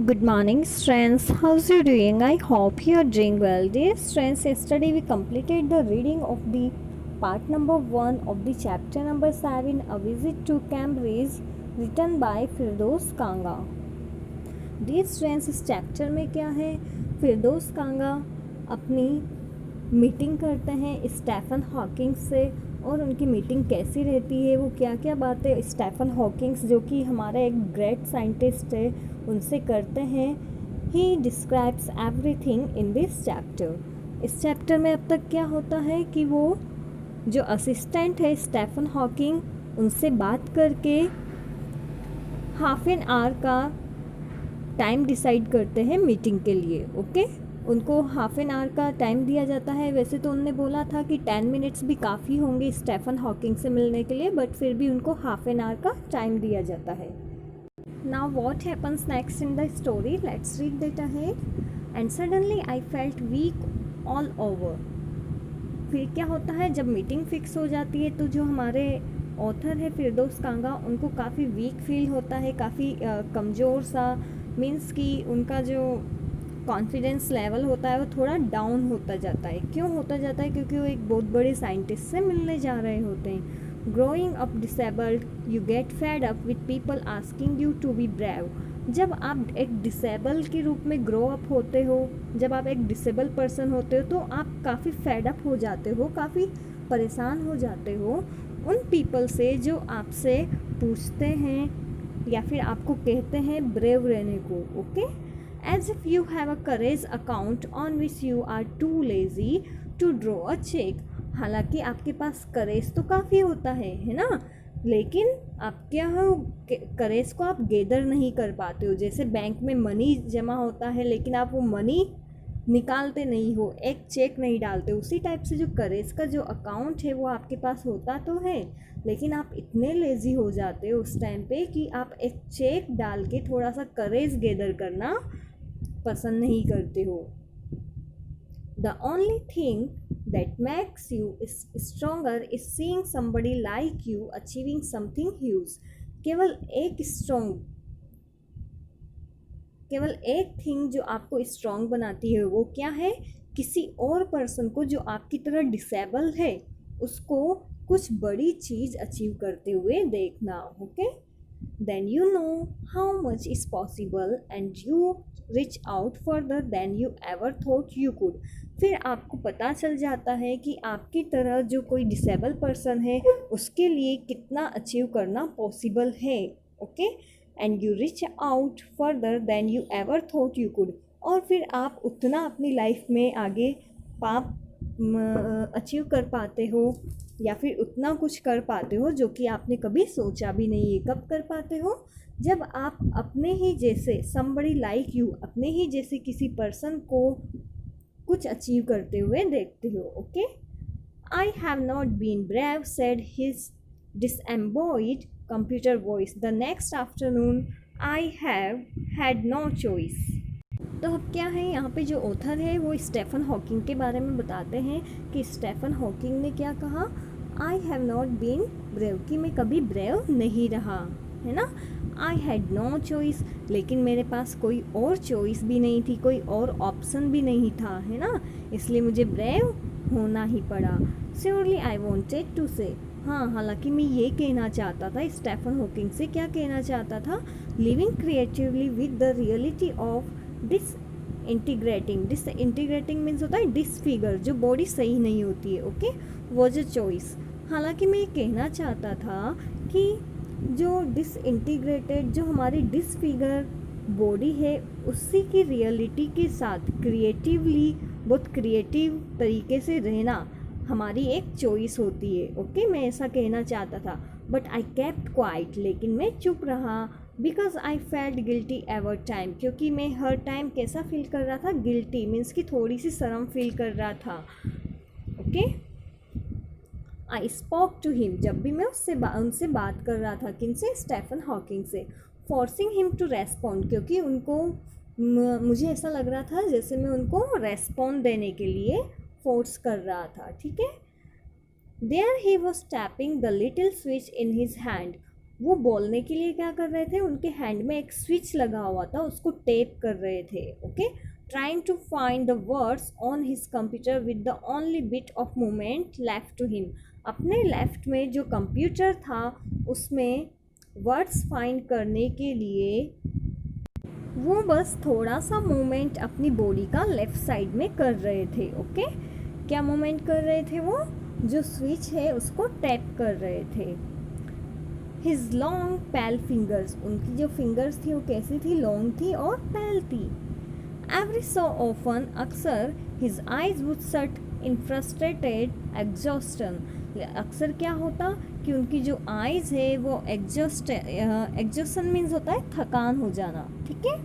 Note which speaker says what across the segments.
Speaker 1: Good morning, students. How's you doing? I hope you are doing well. Dear students, yesterday we completed the reading of the part number 1 of the chapter number 7, A Visit to Cambridge, written by Firdaus Kanga. Dear students, इस chapter में क्या है? फिरदौस कांगा अपनी meeting करते हैं Stephen Hawking से और उनकी मीटिंग कैसी रहती है, वो क्या क्या बातें स्टेफन हॉकिंग्स जो कि हमारा एक ग्रेट साइंटिस्ट है उनसे करते हैं. He describes everything in this chapter. इस चैप्टर में अब तक क्या होता है कि वो जो असिस्टेंट है स्टेफन हॉकिंग उनसे बात करके हाफ एन आवर का टाइम डिसाइड करते हैं मीटिंग के लिए. ओके उनको हाफ एन आवर का टाइम दिया जाता है. वैसे तो उनने बोला था कि 10 मिनट्स भी काफ़ी होंगे स्टेफन हॉकिंग से मिलने के लिए, बट फिर भी उनको हाफ एन आवर का टाइम दिया जाता है. Now what happens next in the story? Let's read that ahead. And suddenly I felt weak all over. फिर क्या होता है जब मीटिंग फिक्स हो जाती है तो जो हमारे ऑथर है फिरदौस कांगा उनको काफ़ी वीक फील होता है, काफ़ी कमज़ोर सा, मीन्स कि उनका जो कॉन्फिडेंस लेवल होता है वो थोड़ा डाउन होता जाता है. क्यों होता जाता है? क्योंकि वो एक बहुत बड़े साइंटिस्ट से मिलने जा रहे होते हैं. Growing up disabled you get fed up with people asking you to be brave. जब आप एक डिसेबल के रूप में ग्रो अप होते हो, जब आप एक डिसेबल पर्सन होते हो तो आप काफ़ी फेड अप हो जाते हो, काफ़ी परेशान हो जाते हो उन पीपल से जो आपसे पूछते हैं या फिर आपको कहते हैं ब्रेव रहने को. Okay as if you have a courage account on which you are too lazy to draw a cheque. हालांकि आपके पास करेज तो काफ़ी होता है ना, लेकिन आप क्या हो करेज को आप गैदर नहीं कर पाते हो. जैसे बैंक में मनी जमा होता है लेकिन आप वो मनी निकालते नहीं हो, एक चेक नहीं डालते, उसी टाइप से जो करेज का जो अकाउंट है वो आपके पास होता तो है लेकिन आप इतने लेज़ी हो जाते हो उस टाइम पे कि आप एक चेक डाल के थोड़ा सा करेज गैदर करना पसंद नहीं करते हो. The only thing that makes you stronger is seeing somebody like you achieving something huge. केवल एक थिंग जो आपको स्ट्रॉन्ग बनाती है वो क्या है? किसी और पर्सन को जो आपकी तरह डिसेबल है उसको कुछ बड़ी चीज़ अचीव करते हुए देखना. Okay then you know how much is possible and you reach out further than you ever thought you could. फिर आपको पता चल जाता है कि आपकी तरह जो कोई डिसेबल पर्सन है उसके लिए कितना अचीव करना पॉसिबल है. Okay and you reach out further than you ever thought you could. और फिर आप उतना अपनी लाइफ में आगे पाप अचीव कर पाते हो या फिर उतना कुछ कर पाते हो जो कि आपने कभी सोचा भी नहीं है. कब कर पाते हो? जब आप अपने ही जैसे somebody like you, अपने ही जैसे किसी पर्सन को कुछ अचीव करते हुए देखते हो. Okay I have not been brave said his disembodied computer voice. The next afternoon I have had no choice. तो अब क्या है यहाँ पे जो ऑथर है वो स्टेफन हॉकिंग के बारे में बताते हैं कि स्टेफन हॉकिंग ने क्या कहा. I have not been brave, कि मैं कभी ब्रेव नहीं रहा है ना. आई हैड नो चॉइस, लेकिन मेरे पास कोई और चॉइस भी नहीं थी, कोई और ऑप्शन भी नहीं था है ना, इसलिए मुझे ब्रेव होना ही पड़ा. श्योरली आई वॉन्टेड टू से, हाँ हालांकि मैं ये कहना चाहता था स्टेफन हॉकिंग से. क्या कहना चाहता था? Living creatively with the reality of disintegrating means होता है डिसफिगर, जो बॉडी सही नहीं होती है. ओके वो जो चॉइस. हालांकि मैं ये कहना चाहता था कि जो डिसइंटीग्रेटेड, जो हमारी डिसफिगर बॉडी है उसी की रियलिटी के साथ क्रिएटिवली, बहुत क्रिएटिव तरीके से रहना हमारी एक चॉइस होती है. ओके मैं ऐसा कहना चाहता था. बट आई केप्ट क्वाइट, लेकिन मैं चुप रहा. Because I felt guilty ever time, क्योंकि मैं हर टाइम कैसा फील कर रहा था? गिल्टी मीन्स कि थोड़ी सी शर्म फील कर रहा था. Okay I spoke to him, जब भी मैं उनसे बात कर रहा था. किनसे? स्टेफन हॉकिंग से. फोर्सिंग हिम टू रेस्पॉन्ड, क्योंकि उनको मुझे ऐसा लग रहा था जैसे मैं उनको रेस्पॉन्ड देने के लिए फोर्स कर रहा था. ठीक है. There he was tapping the little switch in his hand. वो बोलने के लिए क्या कर रहे थे, उनके हैंड में एक स्विच लगा हुआ था, उसको टेप कर रहे थे. Okay, trying to find the words on his computer with the only bit of movement left to him. अपने लेफ्ट में जो कंप्यूटर था उसमें वर्ड्स फाइंड करने के लिए वो बस थोड़ा सा मूवमेंट अपनी बॉडी का लेफ्ट साइड में कर रहे थे. ओके, क्या मूवमेंट कर रहे थे, वो जो स्विच है उसको टैप कर रहे थे. हिज लॉन्ग पैल फिंगर्स, उनकी जो फिंगर्स थी वो कैसी थी, लॉन्ग थी और पैल थी. एवरी सो ऑफन, अक्सर his eyes would shut in frustrated exhaustion. अक्सर क्या होता कि उनकी जो आइज़ है वो एग्जॉस्टन मीन्स होता है थकान हो जाना. ठीक है,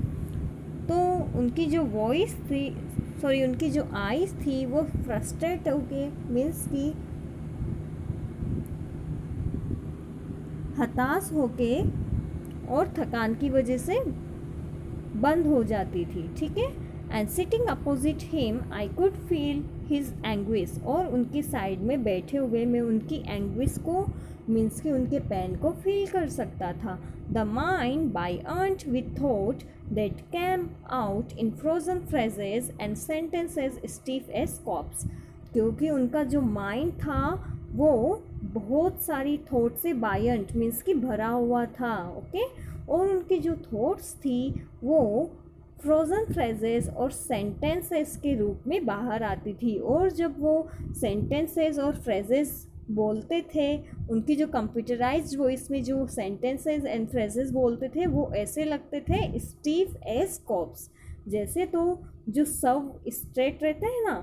Speaker 1: तो उनकी जो वॉइस थी, सॉरी उनकी जो आइज़ थी वो फ्रस्ट्रेट होके मीन्स की हताश होके और थकान की वजह से बंद हो जाती थी. ठीक है, and sitting opposite him I could feel his anguish, और उनकी साइड में बैठे हुए मैं उनकी एंग्विश को मीन्स कि उनके पेन को फील कर सकता था. The mind by earned with thought that came out in frozen phrases and sentences stiff as corpse. क्योंकि उनका जो माइंड था वो बहुत सारी थॉट से बायंट मीन्स कि भरा हुआ था. ओके, और उनकी जो थॉट्स थी वो फ्रोज़न फ्रेजेस और सेंटेंसेस के रूप में बाहर आती थी. और जब वो सेंटेंसेस और फ्रेजेस बोलते थे, उनकी जो कंप्यूटराइज्ड वॉइस में जो सेंटेंसेस एंड फ्रेजेस बोलते थे वो ऐसे लगते थे स्टीफ एज कॉप्स. जैसे तो जो सब स्ट्रेट रहते हैं ना,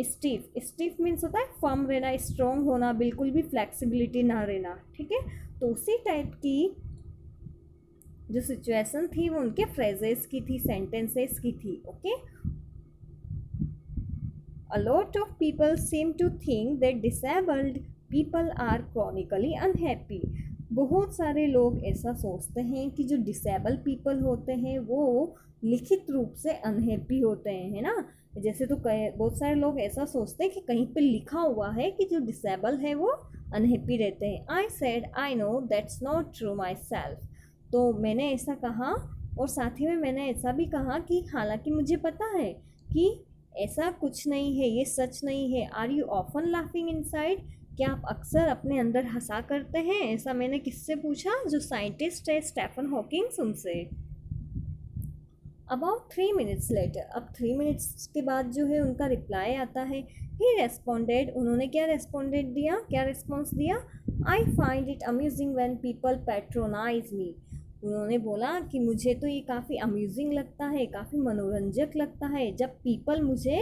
Speaker 1: स्टीफ मीन्स होता है फर्म रहना, स्ट्रॉन्ग होना, बिल्कुल भी फ्लेक्सिबिलिटी ना रहना. ठीक है, तो उसी टाइप की जो सिचुएशन थी वो उनके फ्रेजेस की थी, सेंटेंसेस की थी. Okay, a lot of people seem to think that disabled people are chronically unhappy. बहुत सारे लोग ऐसा सोचते हैं कि जो डिसेबल पीपल होते हैं वो लिखित रूप से अनहैप्पी होते हैं, है ना. जैसे तो बहुत सारे लोग ऐसा सोचते हैं कि कहीं पे लिखा हुआ है कि जो डिसेबल है वो अनहैप्पी रहते हैं. I said I know that's not true my self. तो मैंने ऐसा कहा और साथ ही में मैंने ऐसा भी कहा कि हालांकि मुझे पता है कि ऐसा कुछ नहीं है, ये सच नहीं है. Are you often laughing inside, क्या आप अक्सर अपने अंदर हंसा करते हैं? ऐसा मैंने किससे पूछा, जो साइंटिस्ट है स्टीफन हॉकिंग्स, उनसे. अबाउट 3 minutes लेटर, अब 3 minutes के बाद जो है उनका रिप्लाई आता है. ही रेस्पॉन्डेड, उन्होंने क्या रेस्पॉन्डेड दिया, क्या रिस्पॉन्स दिया, I find it amusing when people patronise me. उन्होंने बोला कि मुझे तो ये काफ़ी अम्यूजिंग लगता है, काफ़ी मनोरंजक लगता है जब पीपल मुझे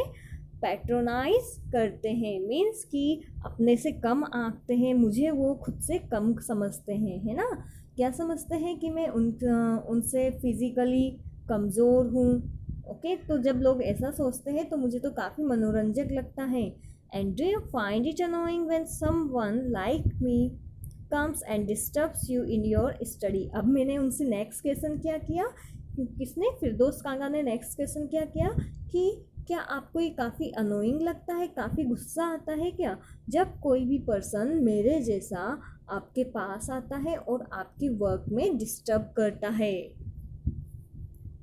Speaker 1: पैट्रोनाइज करते हैं, मीन्स कि अपने से कम आंकते हैं, मुझे वो खुद से कम समझते हैं, है ना. क्या समझते हैं कि मैं उनसे फिज़िकली कमज़ोर हूँ. ओके, तो जब लोग ऐसा सोचते हैं तो मुझे तो काफ़ी मनोरंजक लगता है. And do you find it annoying when someone like me comes and disturbs you in your study. अब मैंने उनसे नेक्स्ट क्वेश्चन क्या किया, किसने, फिरदौस कांगा ने नेक्स्ट क्वेश्चन क्या किया कि क्या आपको ये काफ़ी अनोइंग लगता है, काफ़ी गुस्सा आता है क्या, जब कोई भी पर्सन मेरे जैसा आपके पास आता है और आपकी वर्क में डिस्टर्ब करता है.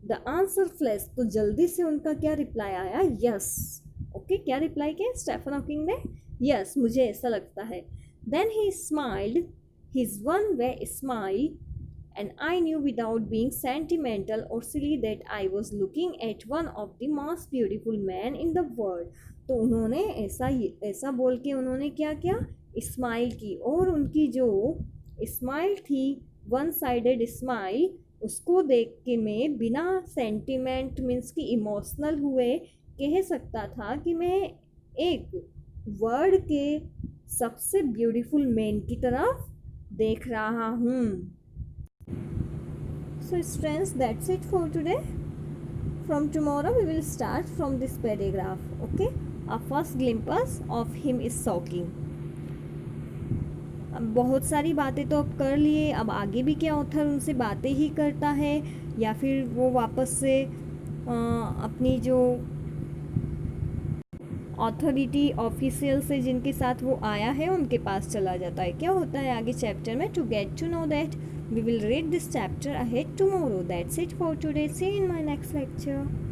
Speaker 1: द आंसर फ्लैश, तो जल्दी से उनका क्या रिप्लाई आया, यस. ओके, क्या रिप्लाई किया स्टीफन हॉकिंग ने, यस, मुझे ऐसा लगता है. Then he smiled his one way smile and I knew without being sentimental or silly that I was looking at one of the most beautiful men in the world. तो उन्होंने ऐसा बोल के उन्होंने क्या किया, स्माइल की, और उनकी जो स्माइल थी वन साइडेड स्माइल, उसको देख के मैं बिना सेंटिमेंट मीन्स कि इमोशनल हुए कह सकता था कि मैं एक वर्ल्ड के सबसे ब्यूटीफुल मैन की तरफ देख रहा हूँ. So friends, that's it for today. From tomorrow we will start from this paragraph. Okay, our first glimpse of him is shocking. अब बहुत सारी बातें तो अब कर लिए, अब आगे भी क्या ऑथर उनसे बातें ही करता है या फिर वो वापस से अपनी जो ऑथोरिटी ऑफिशियल से जिनके साथ वो आया है उनके पास चला जाता है। क्या होता है आगे चैप्टर में? To get to know that we will read this chapter ahead tomorrow. That's it for today, see in my next lecture.